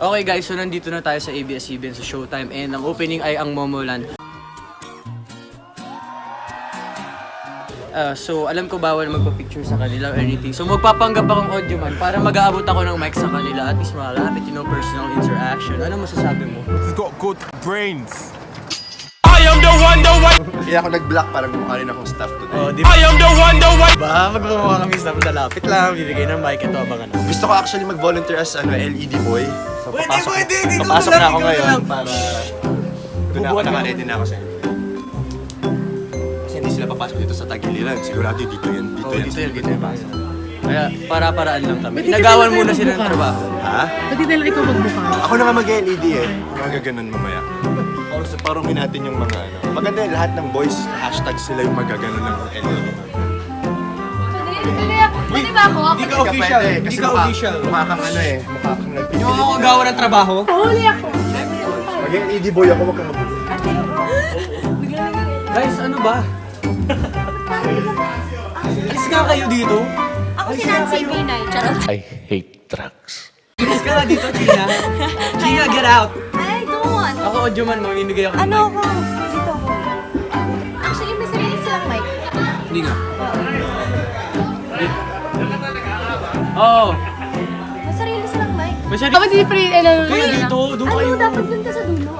Okay guys, so nandito na tayo sa ABS-CBN sa Showtime and ang opening ay ang Momoland. So alam ko bawal magpa-picture sa kanila or anything. So magpapanggap akong audio man para mag-aabot ako ng mic sa kanila. At least malapit, personal interaction. Ano masasabi mo? He's got good brains. I am the one. Kaya ako nag-block para mukha rin akong staff today. Oh, di I am the one. ba? Magmumukha kami sa malapit lang. Bibigay ng mic. Ito, abangan na. Gusto ko actually mag-volunteer as LED boy. So Pwede. Dito papasok na ako ikaw ngayon lang. para doon ako naka-ready na ako sa inyo. Kasi hindi sila papasok dito sa tagiliran. Sigurado dito yan. Dito yan. Kaya para-paraan lang kami. Nagawan muna sila ng trabaho. Ha? Pati nila ikaw magmukha. Ako na nga mag-LED eh. Magaganon mamaya. Also, parumin natin yung mga ano. Maganda lahat ng boys, hashtag sila yung magaganon ng LED. Pwede ba ako? Hindi ka official. Kasi Hindi ka official. mukha kang ano eh. Mukha kang nagpipili. Yung ako gawa ng trabaho. Huli ako. Mag-LED boy ako, wag kang mag-LED. Guys, ano ba? Alis nga kayo dito. Ako si Nancy Binay. Charot. I hate drugs. Alis ka na dito, Gina. Gina, get out. I don't want. Ako, audio man, mamimigay ako ng Ano mic. ako? Dito ako. Actually, may sarili silang mic. Hindi nga. Oo. May sarili silang mic. Masyari. Dapat hindi pre, ano, Kaya dito, doon kayo. Ano, dapat dun ka sa dulo.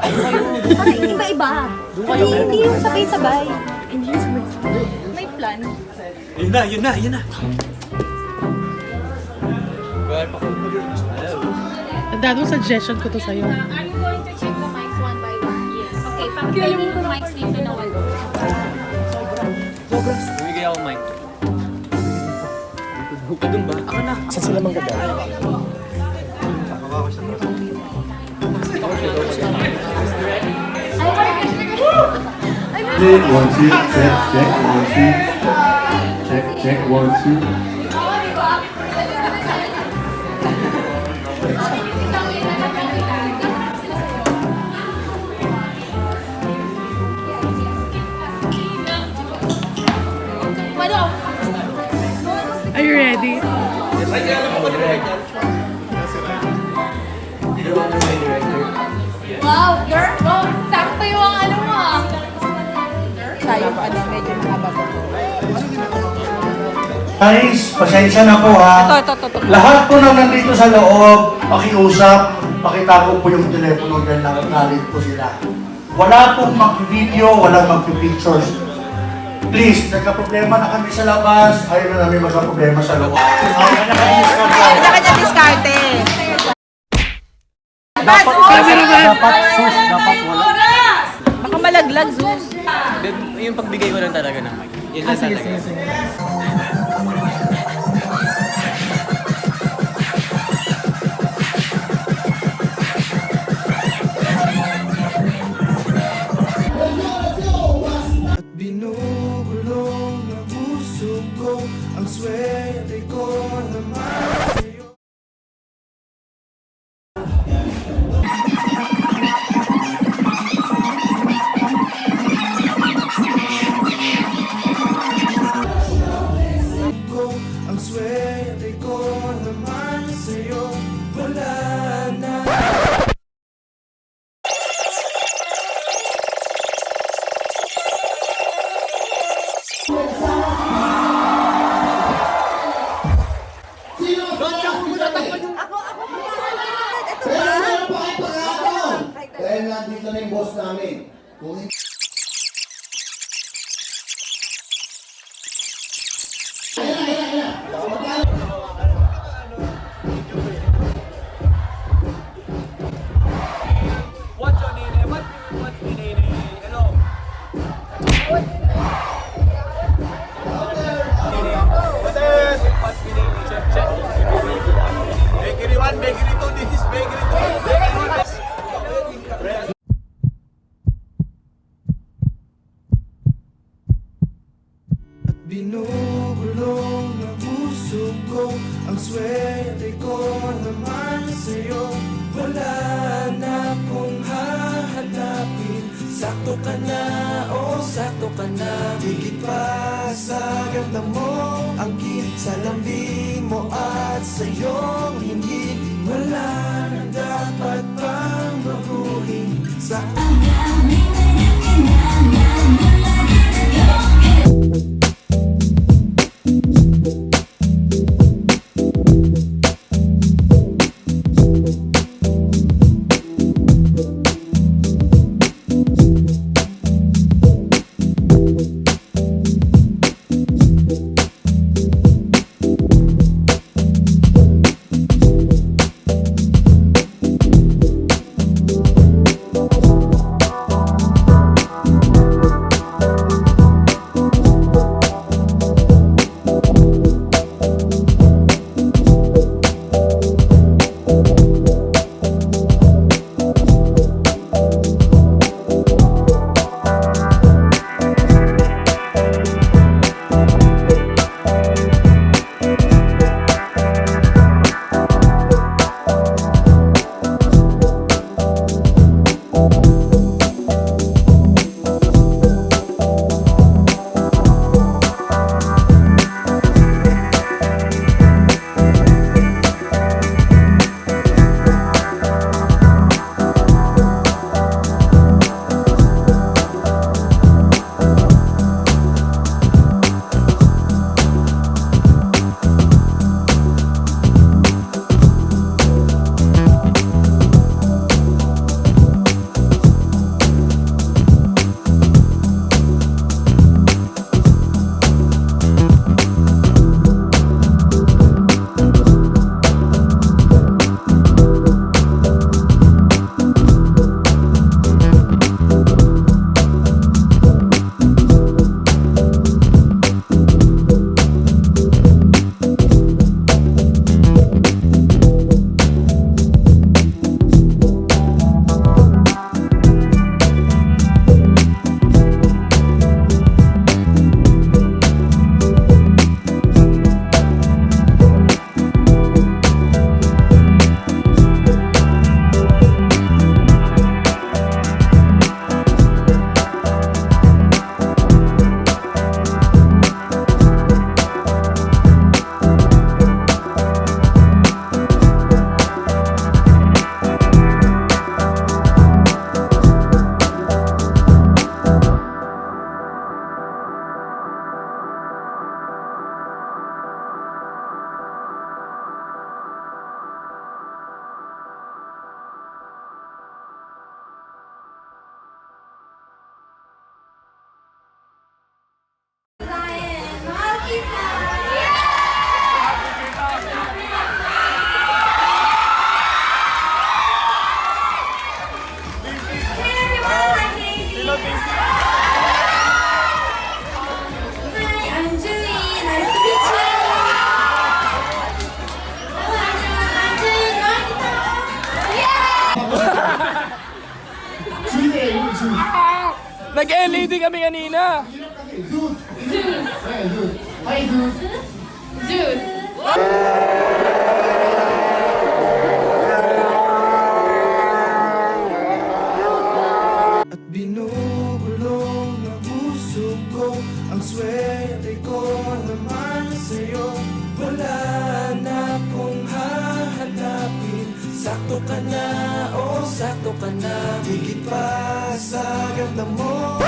Para iba-iba. Hindi yung sabay-sabay. Hindi yung sabay-sabay. May plan. Yun na. dad mo suggestion ko to sa'yo. Are you going to check the mics one by one? Yes. Okay, pag-pili ko mics dito na wala. Bumigay ako mic. Doon ba? Ako na. Saan sila manggagawa? Check, 1, 2, check, 1, 2. Are you ready? Wow, girl! Wow, sakto yung ano mo ah. Tayo pa ano, medyo mahaba pa. Guys, pasensya na po ha. Ito. Lahat po na nandito sa loob, pakiusap, pakitago po yung telepono dahil nakalit po sila. Wala pong mag-video, walang mag-pictures. Please, nagka-problema na kami sa labas, ayaw na namin magka-problema sa loob. Kanya diskarte. Dapat Baka malaglag, Zeus. yung pagbigay ko lang talaga ng mic. Yun lang talaga. Binubulong na puso ko ang swerte ko naman sa'yo. Ang swerte ko naman sa'yo, wala na. Dahil nandito na yung boss namin. Kung What's your name? What's your name? Hello. What's your name? Check. Bakery 1, Bakery 2, this is Bakery 2. Bakery 1. At binubulong ng puso ko ang swerte ko naman sa'yo. Wala na kong hahanapin. Sakto ka na, sakto ka na. Higit pa sa ganda mo, ang git sa lambing mo at sa iyong hingin. Wala na dapat Nag-LED kami kanina. At binubulong ng puso ko ang swerte ko naman sa'yo. Wala na kong hahanapin. Sakto ka na, oh sakto ka na. Higit pa sa ganda mo.